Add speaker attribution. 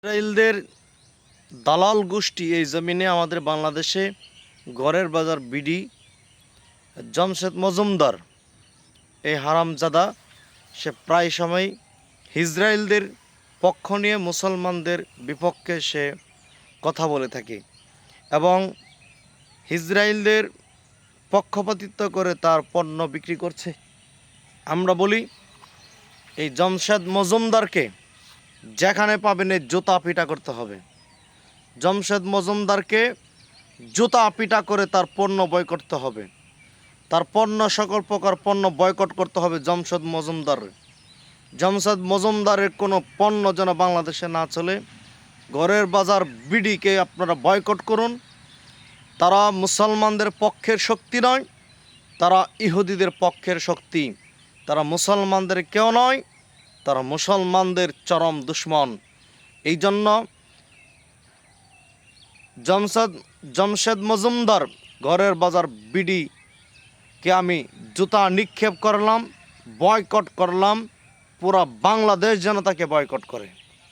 Speaker 1: ইসরায়েলদের দালাল গোষ্ঠী এই জমিনে আমাদের বাংলাদেশে ঘরের বাজার বিডি জামশেদ মজুমদার এই হারামজাদা সে প্রায় সময় ইসরায়েলদের পক্ষ নিয়ে মুসলমানদের বিপক্ষে সে কথা বলে থাকে এবং ইসরায়েলদের পক্ষপাতিত্ব করে তার পণ্য বিক্রি করছে। আমরা বলি এই জামশেদ মজুমদারকে যেখানে পাবেন এই জুতা পিটা করতে হবে। জামশেদ মজুমদারকে জুতা পিটা করে তার পণ্য বয়কট করতে হবে, তার পণ্য সকল প্রকার পণ্য বয়কট করতে হবে। জামশেদ মজুমদারের কোনো পণ্য যেন বাংলাদেশে না চলে। ঘরের বাজার বিডিকে আপনারা বয়কট করুন। তারা মুসলমানদের পক্ষের শক্তি নয়, তারা ইহুদিদের পক্ষের শক্তি। তারা মুসলমানদের কেউ নয়, তারা মুসলমানদের চরম দুশ্মন। এই জন্য জামশেদ মজুমদার ঘরের বাজার বিডিকে আমি জুতা নিক্ষেপ করলাম, বয়কট করলাম। পুরা বাংলাদেশ যেন তাকে বয়কট করে।